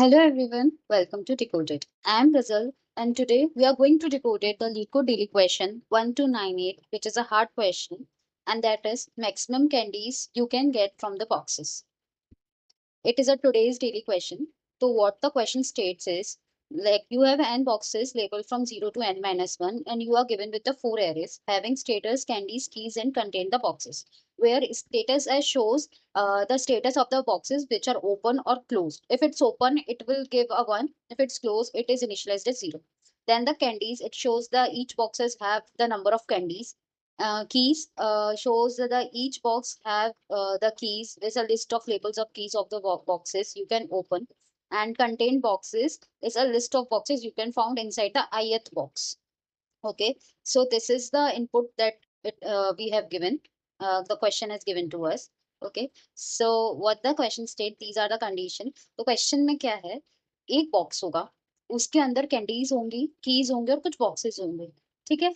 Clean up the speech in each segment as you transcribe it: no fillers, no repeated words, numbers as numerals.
Hello everyone, welcome to Decoded. I am Rizal and today we are going to decode the LeetCode daily question 1298, which is a hard question, and that is maximum candies you can get from the boxes. It is a today's daily question. So what the question states is like you have n boxes labeled from 0 to n minus 1 and you are given with the four arrays having status, candies, keys and contain the boxes. Where status as shows the status of the boxes which are open or closed. If it's open, it will give a 1. If it's closed, it is initialized as 0. Then the candies, it shows the each boxes have the number of candies. Keys shows that each box have the keys. There's a list of labels of keys of the boxes you can open, and contain boxes is a list of boxes you can found inside the ith box. Okay, so this is the input that we have given. The question is given to us. Okay, so what the question state, these are the condition. तो question में क्या है, एक box होगा, उसके अंदर candies होंगी, keys होंगे और कुछ बॉक्सेस होंगे. ठीक है.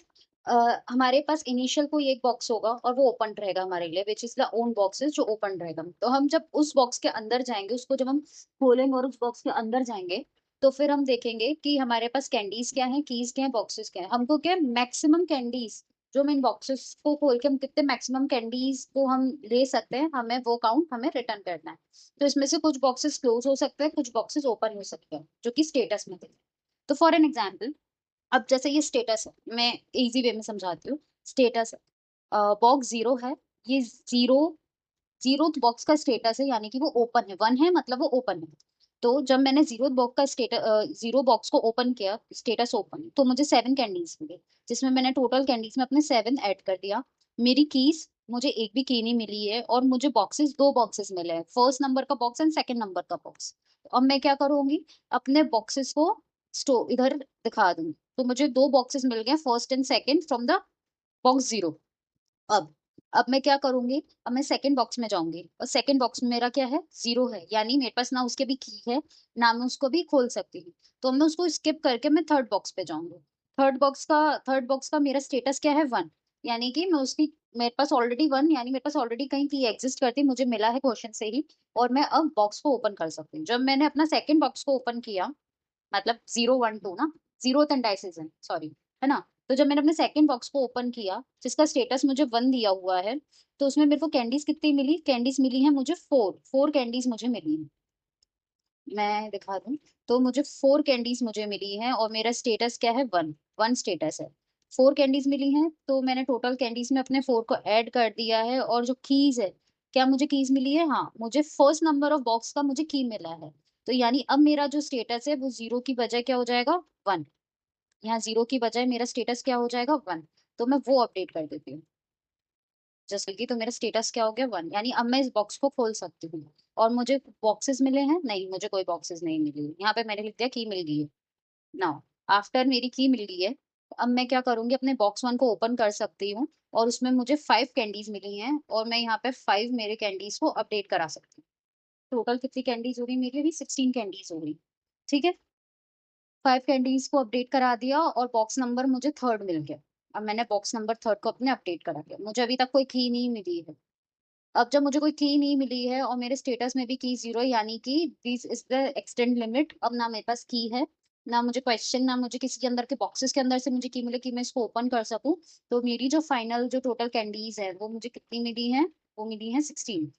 हमारे पास इनिशियल कोई एक बॉक्स होगा और वो ओपन रहेगा हमारे लिए, which is the own boxes जो ओपन रहेगा. तो हम जब उस बॉक्स के अंदर जाएंगे, उसको जब हम खोलेंगे और उस बॉक्स के अंदर जाएंगे, तो फिर हम देखेंगे कि हमारे पास कैंडीज क्या है, कीज क्या है, बॉक्सेस क्या है. हमको क्या, मैक्सिमम कैंडीज जो हम इन बॉक्सेस को खोल के हम कितने मैक्सिमम कैंडीज को हम ले सकते हैं, हमें वो काउंट हमें रिटर्न करना है. तो इसमें से कुछ बॉक्सेस क्लोज हो सकते हैं, कुछ बॉक्सेस ओपन हो सकते हैं जो कि स्टेटस में थे. तो फॉर एन एग्जाम्पल, अब जैसे ये स्टेटस है, मैं इजी वे में समझाती हूँ. स्टेटस है, बॉक्स 0 है. ये जीरो जीरो बॉक्स का स्टेटस है, यानी कि वो ओपन है. 1 है मतलब वो ओपन है. तो जब मैंने जीरो बॉक्स का स्टेटस, जीरो बॉक्स को ओपन किया, स्टेटस ओपन, तो मुझे 7 कैंडीज मिले, जिसमें मैंने टोटल कैंडीज में अपने 7 ऐड कर दिया. मेरी कीज, मुझे एक भी की नहीं मिली है और मुझे बॉक्सेस, दो बॉक्सेस मिले हैं, फर्स्ट नंबर का बॉक्स एंड सेकंड नंबर का बॉक्स. तो अब मैं क्या करूंगी, अपने बॉक्सेस को स्टो इधर दिखा दूंगी. तो मुझे दो बॉक्सेस मिल गए, first and second from the box 0. अब अब मैं क्या करूंगी, अब मैं सेकंड बॉक्स में जाऊंगी और सेकंड बॉक्स में मेरा क्या है, 0 है, यानी मेरे पास ना उसके भी की है, ना मैं उसको भी खोल सकती हूँ. तो मैं उसको स्किप करके मैं थर्ड बॉक्स पे जाऊंगी. थर्ड बॉक्स का मेरा स्टेटस क्या है, 1. यानी कि मैं उसकी, मेरे पास ऑलरेडी 1, यानी मेरे पास ऑलरेडी कहीं की एग्जिस्ट करती, मुझे मिला है क्वेश्चन से ही, और मैं अब बॉक्स को ओपन कर सकती हूँ. जब मैंने अपना सेकंड बॉक्स को ओपन किया, मतलब 0 1 2 ना, जीरो एंड डाइसिजन, सॉरी, है ना. तो जब मैंने अपने सेकंड बॉक्स को ओपन किया, जिसका स्टेटस मुझे 1 दिया हुआ है, तो उसमें मेरे को कैंडीज कितनी मिली, कैंडीज मिली है मुझे 4. 4 कैंडीज मुझे मिली है. मैं दिखा दूं, तो मुझे 4 कैंडीज मुझे मिली है और मेरा स्टेटस क्या है, 1. 1 स्टेटस है. 4 कैंडीज मिली हैं, तो मैंने टोटल कैंडीज में अपने 4 को ऐड कर दिया है. और जो कीज है, क्या मुझे कीज मिली है, हाँ, मुझे फर्स्ट नंबर ऑफ बॉक्स का मुझे की मिला है. तो यानी अब मेरा जो स्टेटस है वो 0 की बजाय क्या हो जाएगा, 1. यहाँ 0 की बजाय मेरा स्टेटस क्या हो जाएगा, 1. तो मैं वो अपडेट कर देती हूँ जस्ट की. तो मेरा स्टेटस क्या हो गया, 1. यानी अब मैं इस बॉक्स को खोल सकती हूँ. और मुझे बॉक्सेस मिले हैं, नहीं, मुझे कोई बॉक्सेस नहीं मिली. यहाँ पे मैंने लिख दिया की मिल गई है. नाउ, आफ्टर मेरी की मिल गई है, अब मैं क्या करूंगी, अपने बॉक्स 1 को ओपन कर सकती हूँ. और उसमें मुझे 5 कैंडीज मिली हैं और मैं यहाँ पे 5 मेरे कैंडीज को अपडेट करा सकती हूँ. टोटल कितनी कैंडीज हो गई मेरी, अभी 16 कैंडीज हो गई. ठीक है. 5 कैंडीज को अपडेट करा दिया और बॉक्स नंबर मुझे थर्ड मिल गया. अब मैंने बॉक्स नंबर थर्ड को अपने अपडेट करा दिया. मुझे अभी तक कोई की नहीं मिली है. अब जब मुझे कोई की नहीं मिली है और मेरे स्टेटस में भी की 0 है, यानी कि this is the extend limit. अब ना मेरे पास की है, ना मुझे क्वेश्चन, ना मुझे किसी के अंदर के बॉक्सेस के अंदर से मुझे की मिले कि मैं इसको ओपन कर सकूं. तो मेरी जो फाइनल जो टोटल कैंडीज है वो मुझे कितनी मिली है, वो मिली है 16.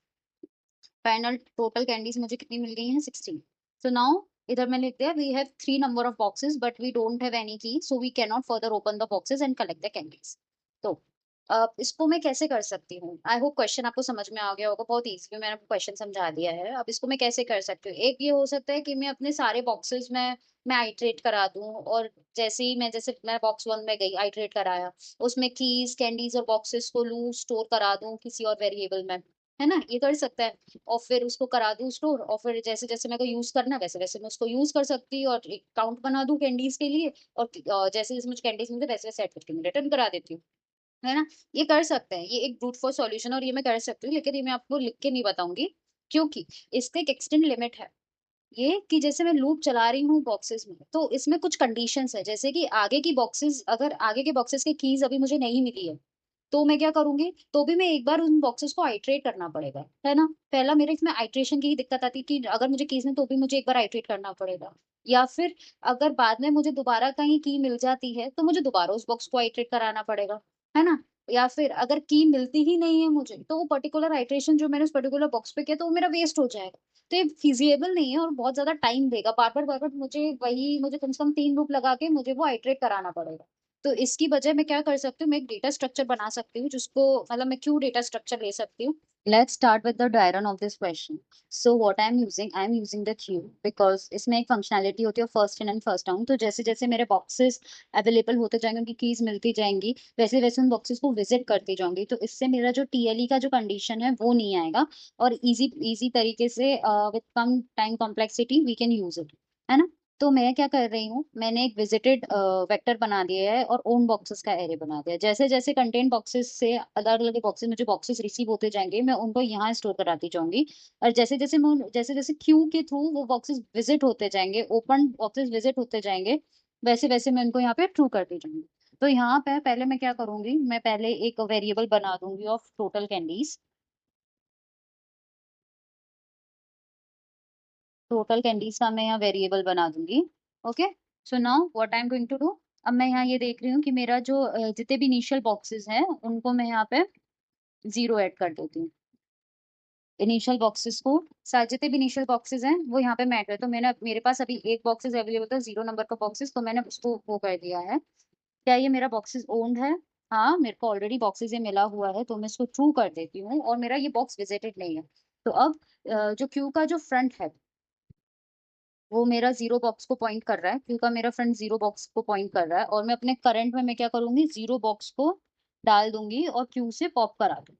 फाइनल टोटल कैंडीज मुझे कितनी मिल गई हैं, 16. सो नाउ, इधर मैंने लिख दिया we have 3 number of boxes but we don't have any key, so we can not further open the boxes and collect the candies. तो इसको मैं कैसे कर सकती हूँ, आई होप क्वेश्चन आपको समझ में आ गया होगा. बहुत इजी मैंने आपको क्वेश्चन समझा दिया है. अब इसको मैं कैसे कर सकती हूँ, एक ये हो सकता है कि मैं अपने सारे बॉक्सेस में मैं आइटरेट करा दूं. और जैसे मैं बॉक्स 1 में गई, आइटरेट कराया, उसमें कीज, कैंडीज और बॉक्सेस को लू स्टोर करा दूं किसी और वेरिएबल में, है ना, ये कर सकता है. और फिर उसको करा दूं स्टोर, और फिर जैसे जैसे मेरे को यूज करना है वैसे वैसे मैं उसको यूज कर सकती हूँ और एक काउंट बना दूं कैंडीज के लिए. और जैसे जैसे मुझे कैंडीज मिलते वैसे वैसे सेट करके मैं रिटर्न करा देती हूँ, है ना. ये कर सकते हैं, ये एक ब्रूट फोर्स सॉल्यूशन और ये मैं कर सकती हूँ, लेकिन ये मैं आपको लिख के नहीं बताऊंगी, क्योंकि इसका एक एक्सटेंड लिमिट है. ये कि जैसे मैं लूप चला रही हूँ बॉक्सेस में, तो इसमें कुछ कंडीशंस है, जैसे कि आगे की बॉक्सेस, अगर आगे के बॉक्सेस की कीज अभी मुझे नहीं मिली है, तो मैं क्या करूंगी, तो भी मैं एक बार उन बॉक्सेस को आइट्रेट करना पड़ेगा, है ना। पहला मेरे इसमें आइट्रेशन की ही दिक्कत आती है कि अगर मुझे कीज में तो भी मुझे एक बार आइट्रेट करना पड़ेगा। या फिर अगर बाद में मुझे दोबारा कहीं की मिल जाती है तो मुझे दोबारा उस बॉक्स को आइट्रेट कराना पड़ेगा, है ना। या फिर अगर की मिलती ही नहीं है मुझे, तो वो पर्टिकुलर आइट्रेशन जो मैंने उस पर्टिकुलर बॉक्स पे किया तो वो मेरा वेस्ट हो जाएगा। तो ये फिजिएबल नहीं है और बहुत ज्यादा टाइम देगा, बार बार मुझे कम से कम 3 लूप लगा के मुझे वो आइट्रेट कराना पड़ेगा। तो इसकी बजाय मैं क्या कर सकती हूँ, मैं एक डेटा स्ट्रक्चर बना सकती हूँ जिसको, मतलब मैं क्यों डेटा स्ट्रक्चर ले सकती हूँ। Let's start with the diagram of this question. So what I am using the Q because इसमें एक फंक्शनैलिटी होती है first in and first out. तो जैसे जैसे मेरे बॉक्सेस अवेलेबल होते जाएंगे, उनकी कीज मिलती जाएंगी, वैसे वैसे उन बॉक्सेस को विजिट करती जाऊंगी। तो इससे मेरा जो टीएलई का जो कंडीशन है वो नहीं आएगा, और इजी इजी तरीके से विद कम time complexity we can use it, है ना। तो मैं क्या कर रही हूँ, मैंने एक विजिटेड वेक्टर बना दिया है और ओन बॉक्सेस का एरे बना दिया है। जैसे जैसे कंटेंट बॉक्सेस से अलग अलग बॉक्सेस, मुझे बॉक्सेस रिसीव होते जाएंगे, मैं उनको यहाँ स्टोर कराती जाऊंगी। और जैसे जैसे क्यू के थ्रू वो बॉक्सेस विजिट होते जाएंगे, ओपन बॉक्सेस विजिट होते जाएंगे, वैसे वैसे मैं उनको यहाँ पे ट्रू करती जाऊंगी। तो यहाँ पे पहले मैं क्या करूंगी, मैं पहले एक वेरिएबल बना दूंगी of total candies. Total candies का मैं यहाँ वेरिएबल बना दूंगी। Okay. So now what I am going to do, अब मैं यहाँ ये देख रही हूँ कि मेरा जो जितने भी इनिशियल बॉक्सेस हैं उनको मैं यहाँ पे जीरो ऐड कर देती हूँ। इनिशियल बॉक्सेस को, सारे जितने भी इनिशियल बॉक्सेस हैं वो यहाँ पे मैं ऐड कर, तो मैंने, मेरे पास अभी एक बॉक्सेस अवेलेबल था 0 नंबर का बॉक्सेस, तो मैंने उसको वो कर दिया है। क्या ये मेरा बॉक्सेस ओन्ड है? हाँ, मेरे को ऑलरेडी बॉक्सेस ये मिला हुआ है, तो मैं इसको ट्रू कर देती हूँ और मेरा ये बॉक्स विजिटेड नहीं है। तो अब जो क्यू का जो फ्रंट है वो मेरा जीरो बॉक्स को पॉइंट कर रहा है, क्योंकि मेरा फ्रंट जीरो बॉक्स को पॉइंट कर रहा है। और मैं अपने करंट में मैं क्या करूंगी, जीरो बॉक्स को डाल दूंगी और क्यू से पॉप करा दूंगी।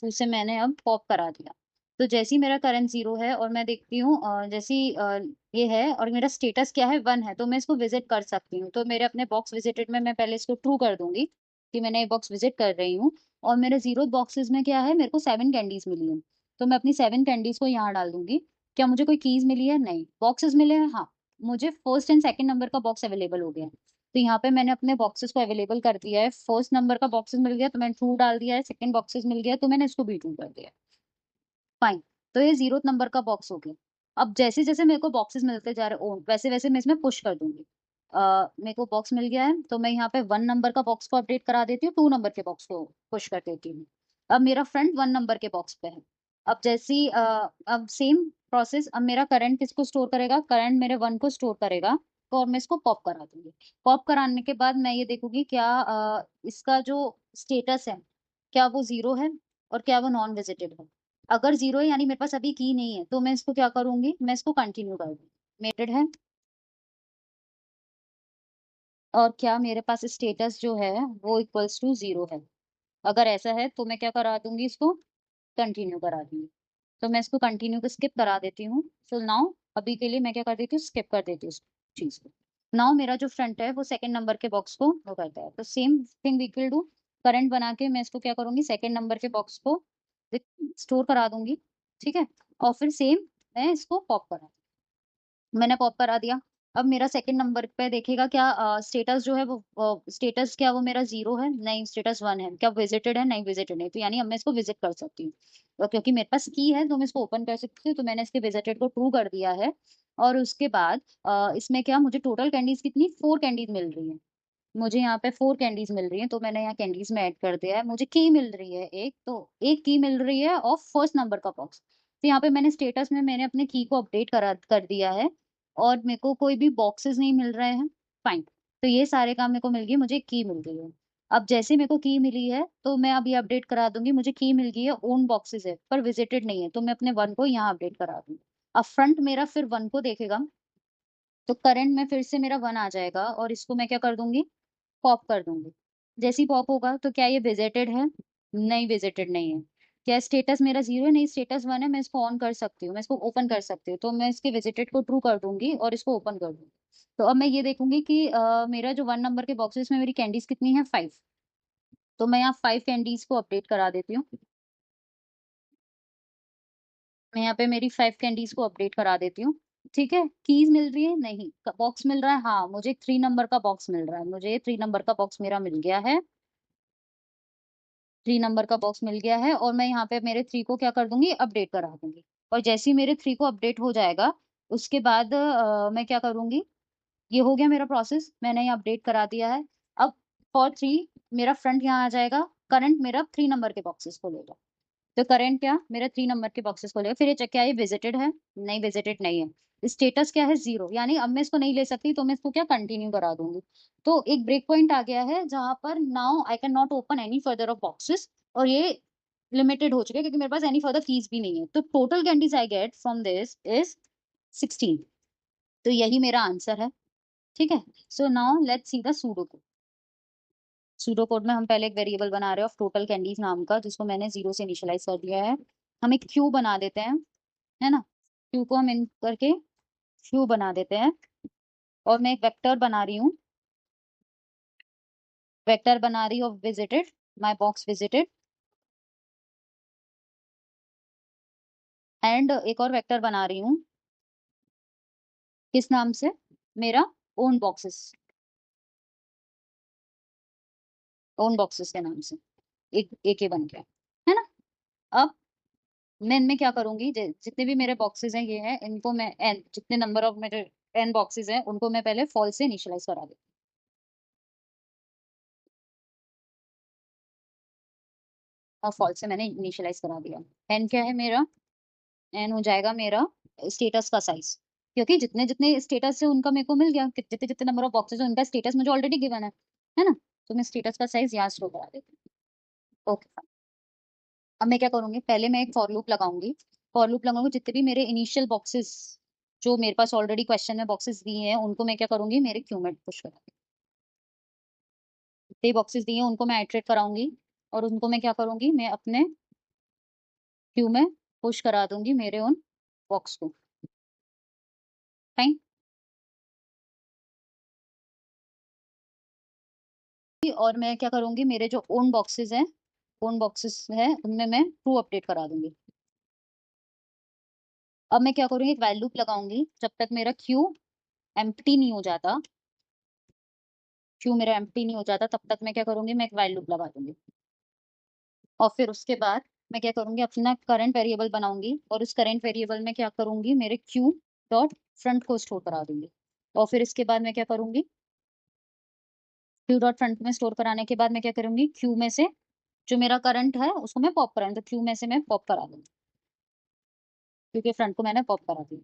तो उसे मैंने अब पॉप करा दिया। तो जैसे ही मेरा करंट जीरो है और मैं देखती हूँ जैसी ये है और मेरा स्टेटस क्या है, 1 है, तो मैं इसको विजिट कर सकती हूँ। तो मेरे अपने बॉक्स विजिटेड में मैं पहले इसको ट्रू कर दूंगी कि मैंने ये बॉक्स विजिट कर रही हूँ। और मेरे जीरो बॉक्सेस में क्या है, मेरे को 7 कैंडीज मिली है, तो मैं अपनी 7 कैंडीज को यहाँ डाल दूंगी। क्या मुझे कोई कीज मिली है? नहीं। बॉक्सेस मिले हैं, हाँ, मुझे फर्स्ट एंड सेकंड नंबर का बॉक्स अवेलेबल हो गया है। तो यहाँ पे मैंने अपने बॉक्सेस को अवेलेबल कर दिया है, फर्स्ट नंबर का बॉक्सेस मिल गया तो मैंने ट्रू डाल दिया है, सेकंड बॉक्सेस मिल गया तो मैंने इसको भी ट्रू कर दिया। फाइन। तो ये 0 नंबर का बॉक्स हो गया। अब जैसे जैसे मेरे को बॉक्सेस मिलते जा रहे ओ वैसे वैसे मैं इसमें पुश कर दूंगी। मेरे को बॉक्स मिल गया है तो मैं यहाँ पे 1 नंबर का बॉक्स को अपडेट करा देती हूँ, 2 नंबर के बॉक्स को पुश कर देती हूँ। अब मेरा फ्रंट 1 नंबर के बॉक्स पे है। अब जैसी अब सेम प्रोसेस, अब मेरा करंट किसको स्टोर करेगा, करंट मेरे 1 को स्टोर करेगा। तो और मैं इसको पॉप करा दूंगी। पॉप कराने के बाद मैं ये देखूंगी क्या इसका जो स्टेटस है, क्या वो जीरो है और क्या वो नॉन विजिटेड है। अगर जीरो है यानी मेरे पास अभी की नहीं है, तो मैं इसको क्या करूंगी, मैं इसको कंटिन्यू कर दूंगी। मेटेड है, और क्या मेरे पास स्टेटस जो है वो इक्वल्स टू जीरो है। अगर ऐसा है तो मैं क्या करा दूंगी, इसको कंटिन्यू करा दूंगी। तो मैं इसको कंटिन्यू को स्किप करा देती हूँ। सो नाउ अभी के लिए मैं क्या कर देती हूँ, स्किप कर देती हूँ उस चीज को। नाउ मेरा जो फ्रंट है वो सेकंड नंबर के बॉक्स को वो करता है, तो same thing we will do. Current बना के मैं इसको क्या करूंगी, सेकंड नंबर के बॉक्स को स्टोर करा दूंगी। ठीक है। और फिर सेम मैं इसको पॉप करा, मैंने पॉप करा दिया। अब मेरा सेकंड नंबर पे देखेगा क्या स्टेटस जो है वो स्टेटस क्या वो मेरा जीरो है? नहीं, स्टेटस 1 है। क्या विजिटेड है? नहीं, विजिटेड नहीं। तो यानी अब मैं इसको विजिट कर सकती हूँ, और क्योंकि मेरे पास की है तो मैं इसको ओपन कर सकती हूँ। तो मैंने इसके विजिटेड को ट्रू कर दिया है। और उसके बाद इसमें क्या, मुझे टोटल कैंडीज कितनी, 4 कैंडीज मिल रही है। मुझे यहाँ पे 4 कैंडीज मिल रही है, तो मैंने यहाँ कैंडीज में ऐड कर दिया है। मुझे की मिल रही है एक, तो एक की मिल रही है ऑफ फर्स्ट नंबर का बॉक्स। तो यहाँ पे मैंने स्टेटस में मैंने अपने की को अपडेट करा कर दिया है। और मेरे को कोई भी बॉक्सेस नहीं मिल रहे हैं। फाइन। तो ये सारे काम मेरे को मिल गए, मुझे की मिल गई है। अब जैसे मेरे को की मिली है तो मैं अभी अपडेट करा दूंगी, मुझे की मिल गई है, ओन बॉक्सेस है पर विजिटेड नहीं है, तो मैं अपने 1 को यहाँ अपडेट करा दूंगी। अब फ्रंट मेरा फिर 1 को देखेगा, तो करंट में फिर से मेरा 1 आ जाएगा और इसको मैं क्या कर दूंगी, पॉप कर दूंगी। जैसे ही पॉप होगा तो क्या ये विजिटेड है? नहीं, विजिटेड नहीं है। क्या स्टेटस मेरा जीरो है? नहीं, स्टेटस 1 है। मैं इसको ऑन कर सकती हूँ, मैं इसको ओपन कर सकती हूँ, तो मैं इसके विजिटेड को ट्रू कर दूंगी और इसको ओपन कर दूंगी। तो अब मैं ये देखूंगी कि मेरा जो 1 नंबर के बॉक्सेस में मेरी कैंडीज कितनी है, 5। तो मैं यहाँ 5 कैंडीज को अपडेट करा देती हूँ। मैं यहाँ पे मेरी 5 कैंडीज को अपडेट करा देती हूँ। ठीक है। कीज मिल रही है? नहीं। बॉक्स मिल रहा है? हाँ, मुझे 3 नंबर का बॉक्स मिल रहा है, मुझे 3 नंबर का बॉक्स मेरा मिल गया है। 3 नंबर का बॉक्स मिल गया है और मैं यहाँ पे मेरे 3 को क्या कर दूंगी, अपडेट करा दूंगी। और जैसे ही मेरे 3 को अपडेट हो जाएगा, उसके बाद मैं क्या करूंगी, ये हो गया मेरा प्रोसेस, मैंने ये अपडेट करा दिया है। अब फॉर 3 मेरा फ्रंट यहाँ आ जाएगा, करंट मेरा 3 नंबर के बॉक्सेस को लेगा। तो करंट क्या मेरा 3 नंबर के बॉक्सेस को लेगा। फिर ये चेक, क्या ये विजिटेड है, नहीं विजिटेड नहीं है। स्टेटस क्या है, 0, यानी अब मैं इसको नहीं ले सकती, तो मैं इसको क्या कंटिन्यू करा दूंगी। तो एक ब्रेक पॉइंट आ गया है जहां पर now I can not open any further of boxes, और ये लिमिटेड हो चुका है क्योंकि मेरे पास एनी फर्दर कीज भी नहीं है। तो total candies I get from this is 16। तो यही मेरा आंसर है। ठीक है। So now let's see the pseudo code. Pseudo code में हम पहले एक वेरिएबल बना रहे हैं ऑफ टोटल कैंडीज नाम का, जिसको मैंने 0 से इनिशियलाइज कर दिया है। हम एक क्यू बना देते हैं, है ना। क्यू को हम इन करके क्यू बना देते हैं। और मैं एक वेक्टर बना रही हूँ, वेक्टर बना रही हूँ visited, my box visited. And एक और वेक्टर बना रही हूँ, किस नाम से, मेरा ओन बॉक्सेस, ओन बॉक्सेस के नाम से। एक ही बन गया, है ना। अब मैं इनमें क्या करूंगी, जितने भी मेरे बॉक्सेस हैं ये हैं, इनको मैं एन, जितने नंबर ऑफ मेरे एन बॉक्सेस हैं उनको मैं पहले फॉल्स से इनिशियलाइज करा दूँ। और फॉल्स से मैंने इनिशियलाइज करा दिया। एन क्या है मेरा, एन हो जाएगा मेरा स्टेटस का साइज, क्योंकि जितने जितने स्टेटस है उनका मेरे को मिल गया, जितने जितने नंबर ऑफ बॉक्सेस है उनका स्टेटस मुझे ऑलरेडी गिवन है ना। तो मैं स्टेटस का साइज यहाँ स्टोर करा देती हूँ। ओके। अब मैं क्या करूंगी, पहले मैं एक फॉर लूप लगाऊंगी। फॉर लूप लगाऊंगी, जितने भी मेरे इनिशियल बॉक्सेस जो मेरे पास ऑलरेडी क्वेश्चन में बॉक्सेस दिए हैं उनको मैं क्या करूंगी, मेरे क्यू में पुश करूंगी। जितने बॉक्सेस दिए हैं उनको मैं आइट्रेट कराऊंगी, और उनको मैं क्या करूंगी, मैं अपने क्यू में पुश करा दूंगी मेरे उन बॉक्स को। फाइन। और मैं क्या करूंगी, मेरे जो ओन बॉक्सेस हैं, ओन बॉक्सेस है उनमें मैं ट्रू अपडेट करा दूंगी। अब मैं क्या करूंगी, एक वैल्यू लूप लगाऊंगी, जब तक मेरा क्यू एम्प्टी नहीं हो जाता, क्यू मेरा एम्प्टी नहीं हो जाता तब तक मैं क्या करूंगी, मैं एक वैल्यू लूप लगा दूंगी। और फिर उसके बाद मैं क्या करूंगी, अपना करंट वेरिएबल बनाऊंगी, और उस करंट वेरिएबल में क्या करूंगी, मेरे क्यू डॉट फ्रंट को स्टोर करा दूंगी। और फिर इसके बाद मैं क्या करूंगी, क्यू डॉट फ्रंट में स्टोर कराने के बाद मैं क्या करूंगी, क्यू में से जो मेरा करंट है उसको मैं पॉप कराऊंगी, तो क्यू में से मैं पॉप करा दूंगी, क्योंकि फ्रंट को मैंने पॉप करा दिया।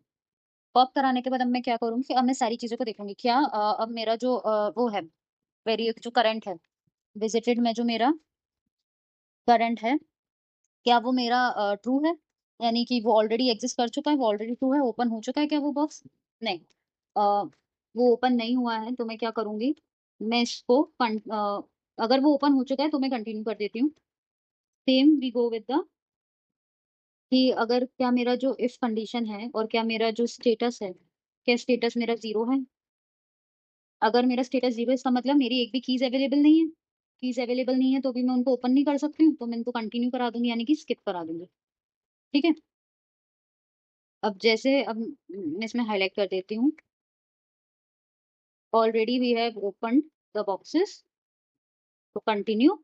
पॉप कराने के बाद अब मैं क्या करूंगी, अब मैं सारी चीजों को देखूंगी, क्या अब मेरा जो वो है, वेरी जो करंट है विजिटेड में, जो मेरा करंट है, क्या वो मेरा ट्रू है, यानी कि वो ऑलरेडी एग्जिस्ट कर चुका है, वो ऑलरेडी ट्रू है, ओपन हो चुका है क्या वो बॉक्स, नहीं। वो ओपन नहीं हुआ है, तो मैं क्या करूंगी, मैं इसको अगर वो ओपन हो चुका है तो मैं कंटिन्यू कर देती हूँ। Same we go with the, कि अगर क्या मेरा जो इफ कंडीशन है और क्या मेरा जो स्टेटस है, क्या स्टेटस मेरा 0 है। अगर मेरा स्टेटस 0 इसका मतलब मेरी एक भी कीज अवेलेबल नहीं है। कीज अवेलेबल नहीं है तो भी मैं उनको ओपन नहीं कर सकती हूँ, तो मैं इनको कंटिन्यू करा दूंगी, यानी कि स्किप करा दूंगी। ठीक है। अब जैसे अब मैं इसमें हाईलाइट कर देती हूँ, already we have open the boxes, तो continue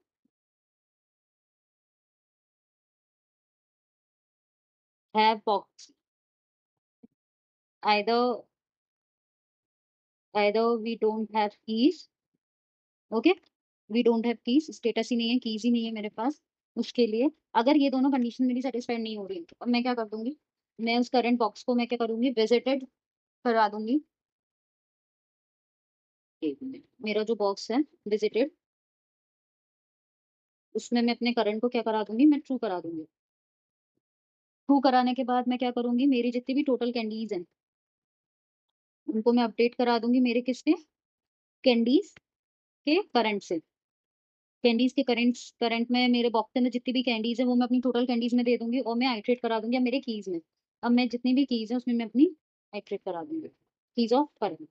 have box, either either we don't have keys, okay, we don't have keys, status ही नहीं है, कीज ही नहीं है मेरे पास। उसके लिए अगर ये दोनों कंडीशन मेरी सेटिस्फाइड नहीं हो रही है, तो अब मैं क्या कर दूंगी, मैं उस करंट बॉक्स को मैं क्या करूंगी, विजिटेड करा दूंगी। एक मिनट, मेरा जो बॉक्स है विजिटेड, उसमें मैं अपने करंट को क्या करा दूंगी, मैं ट्रू करा दूंगी। ट्रू कराने के बाद मैं क्या करूंगी, मेरी जितनी भी टोटल कैंडीज हैं उनको मैं अपडेट करा दूंगी मेरे किससे, कैंडीज के करंट से। कैंडीज के करंट, करंट में मेरे बॉक्स में जितनी भी कैंडीज है वो मैं अपनी टोटल कैंडीज में दे दूंगी, और मैं आइट्रेट करा दूंगी अब मेरे कीज में। अब मैं जितनी भी कीज है उसमें मैं अपनी आइट्रेट करा दूंगी, कीज ऑफ करंट,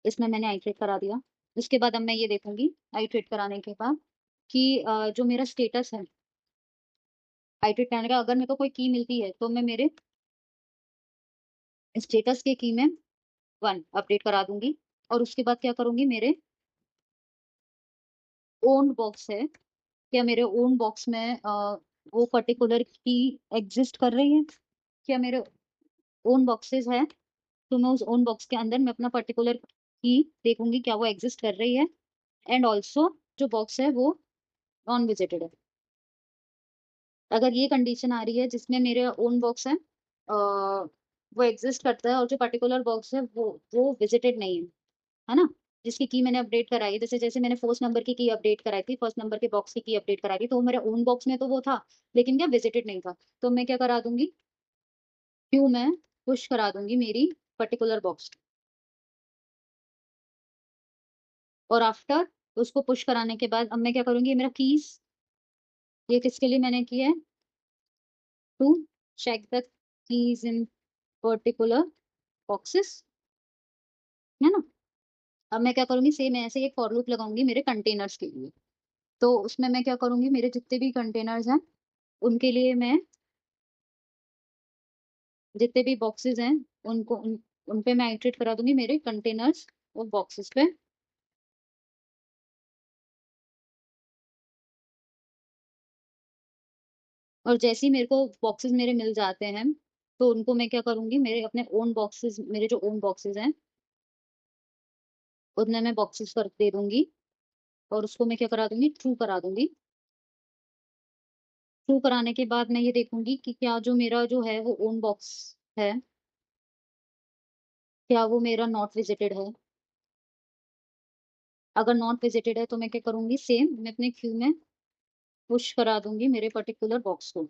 इसमें मैंने आइट्रेट करा दिया। उसके बाद अब मैं ये देखूंगी आइट्रेट कराने के बाद कि जो मेरा स्टेटस है, आइट्रेट कराने का अगर मेरे को कोई की मिलती है तो मैं मेरे स्टेटस के की में 1 अपडेट करा दूंगी। और उसके बाद क्या करूंगी, मेरे ओन बॉक्स है, क्या मेरे ओन बॉक्स में वो पर्टिकुलर की एग्जिस्ट कर रही है? क्या मेरे ओन बॉक्सेस है तो मैं उस ओन बॉक्स के अंदर मैं अपना पर्टिकुलर की देखूंगी क्या वो एग्जिस्ट कर रही है। एंड ऑल्सो जो बॉक्स है वो नॉन विजिटेड है। अगर ये कंडीशन आ रही है जिसमें मेरे ओन बॉक्स है वो एग्जिस्ट करता है और जो पर्टिकुलर बॉक्स है वो विजिटेड नहीं है ना, जिसकी की मैंने अपडेट कराई है, जैसे जैसे मैंने फर्स्ट नंबर की अपडेट कराई थी, फर्स्ट नंबर के बॉक्स की अपडेट कराई थी, तो मेरे ओन बॉक्स में तो वो था लेकिन क्या विजिटेड नहीं था। तो मैं क्या करा दूंगी, क्यू में पुश करा दूंगी मेरी पर्टिकुलर बॉक्स। और आफ्टर उसको पुश कराने के बाद अब मैं क्या करूंगी, मेरा कीज ये किसके लिए मैंने किया है, to check the keys in particular boxes, है ना। अब मैं क्या करूंगी, सेम ऐसे एक फॉर लूप लगाऊंगी मेरे कंटेनर्स के लिए। तो उसमें मैं क्या करूंगी, मेरे जितने भी कंटेनर्स हैं उनके लिए मैं जितने भी बॉक्सेस हैं उन पे मैं आइटरेट करा दूंगी मेरे कंटेनर्स और बॉक्सेस पे। और जैसे ही मेरे को बॉक्सेस मेरे मिल जाते हैं तो उनको मैं क्या करूंगी, मेरे अपने ओन बॉक्सेस, मेरे जो ओन बॉक्सेस हैं उनमें मैं बॉक्सेस कर दे दूंगी और उसको मैं क्या करा दूंगी, ट्रू करा दूंगी। ट्रू कराने के बाद मैं ये देखूंगी कि क्या जो मेरा जो है वो ओन बॉक्स है क्या वो मेरा नॉट विजिटेड है। अगर नॉट विजिटेड है तो मैं क्या करूंगी, सेम मैं अपने क्यू में पुश करा दूंगी मेरे पर्टिकुलर बॉक्स को।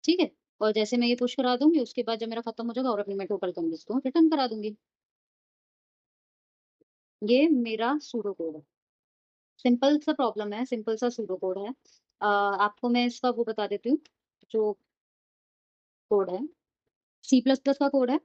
ठीक है। और जैसे मैं ये पुश करा दूंगी उसके बाद जब मेरा खत्म हो जाएगा और अपनी मैं टोटल कैंडिडेट्स को रिटर्न करा दूंगी। ये मेरा सूडो कोड है। सिंपल सा प्रॉब्लम है, सिंपल सा सूडो कोड है। आपको मैं इसका वो बता देती हूँ, जो कोड है सी प्लस प्लस का कोड है,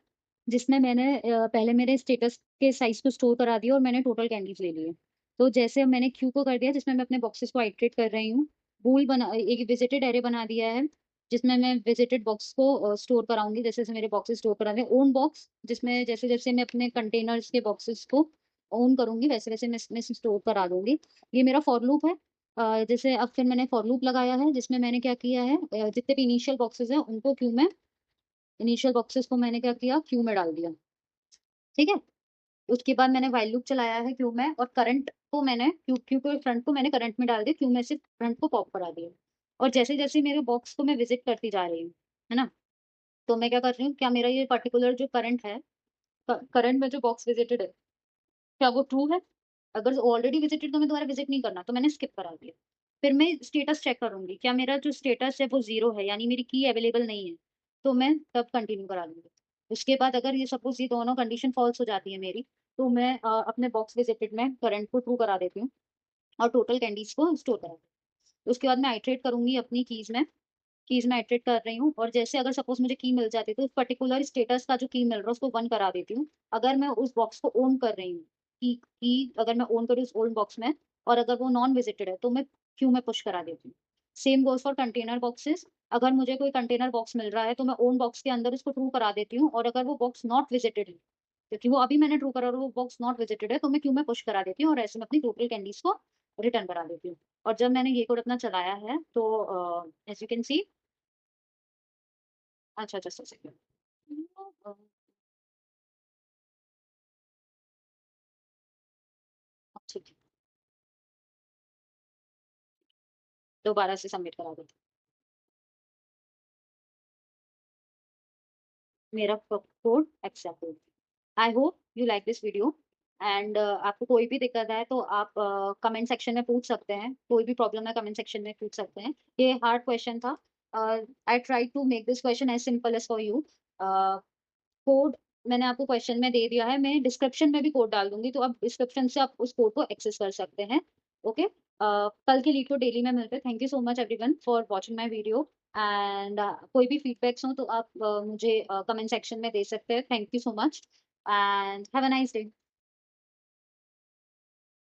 जिसमें मैंने पहले मेरे स्टेटस के साइज को स्टोर करा दिया और मैंने टोटल कैंडीज ले लिए। तो जैसे मैंने क्यू को कर दिया जिसमें मैं अपने बॉक्सेस को आइटरेट कर रही हूँ, बूल बना एक विजिटेड एरे बना दिया है जिसमें मैं विजिटेड बॉक्स को स्टोर कराऊंगी, जैसे जैसे मेरे बॉक्सेस स्टोर करा रहे ओन बॉक्स, जिसमें जैसे जैसे मैं अपने कंटेनर्स के बॉक्सेस को ओन करूंगी वैसे वैसे मैं इसमें स्टोर करा दूंगी। ये मेरा फॉर लूप है। जैसे अब फिर मैंने फॉर लूप लगाया है जिसमें मैंने क्या किया है, जितने भी इनिशियल बॉक्सेस हैं उनको क्यू में, इनिशियल बॉक्सेस को मैंने क्या किया, क्यू में डाल दिया। ठीक है। उसके बाद मैंने व्हाइल लूप चलाया है क्यू में और करंट को मैंने क्यू क्यू के फ्रंट को मैंने करंट में डाल दिया, क्यू में से फ्रंट को पॉप करा दिया। और जैसे जैसे मेरे बॉक्स को मैं विजिट करती जा रही हूँ, है ना, तो मैं क्या कर रही हूँ, क्या मेरा ये पर्टिकुलर जो करंट है, करंट में जो बॉक्स विजिटेड है क्या वो ट्रू है। अगर ऑलरेडी विजिटेड तो मैं दोबारा विजिट नहीं करना, तो मैंने स्किप करा दिया। फिर मैं स्टेटस चेक करूंगी, क्या मेरा जो स्टेटस है वो जीरो है यानी मेरी की अवेलेबल नहीं है, तो मैं तब कंटिन्यू करा दूंगी। उसके बाद अगर ये सपोज ये दोनों कंडीशन फॉल्स हो जाती है मेरी, तो मैं अपने बॉक्स विजिटेड में करंट को ट्रू करा देती हूँ और टोटल कैंडीज को स्टोर करा देती हूँ। उसके बाद मैं आइट्रेट करूंगी अपनी कीज में आइट्रेट कर रही हूँ, और जैसे अगर सपोज मुझे की मिल जाती है तो उस पर्टिकुलर स्टेटस का जो की मिल रहा है उसको वन करा देती हूँ। अगर मैं उस बॉक्स को ओन कर रही हूँ, की अगर मैं ओन करूँ उस ओल्ड बॉक्स में और अगर वो नॉन विजिटेड है तो मैं क्यू में पुश करा देती हूँ। Same goes for container boxes. अगर मुझे कोई कंटेनर बॉक्स मिल रहा है तो मैं ओन बॉक्स के अंदर उसको ट्रू करा देती हूँ, और अगर वो बॉक्स नॉट विजिटेड है, क्योंकि वो अभी मैंने ट्रू करा और वो बॉक्स नॉट विजिटेड है, तो मैं क्यू में पुश करा देती हूँ और ऐसे में अपनी टोटल कैंडीज को रिटर्न करा देती हूँ। और जब मैंने ये कोड अपना चलाया है तो एज यू कैन सी, अच्छा जस्ट अ सेकंड, ठीक है, दोबारा से सबमिट करा देती हूँ। मेरा कोड एक्सेप्ट हो। I hope you like this video. And आपको कोई भी दिक्कत है तो आप कमेंट सेक्शन में पूछ सकते हैं, कोई भी प्रॉब्लम है कमेंट सेक्शन में पूछ सकते हैं। ये हार्ड क्वेश्चन था। I try to make this question as simple as for you. Code मैंने आपको क्वेश्चन में दे दिया है, मैं डिस्क्रिप्शन में भी कोड डाल दूंगी तो आप डिस्क्रिप्शन से आप उस कोड को एक्सेस कर सकते हैं। ओके। कल के लीड को डेली में मिलते हैं। Thank you so much everyone for watching my video. And कोई भी फीडबैक्स हो तो आप मुझे कमेंट सेक्शन में दे सकते हैं। Thank you so much and have a nice day.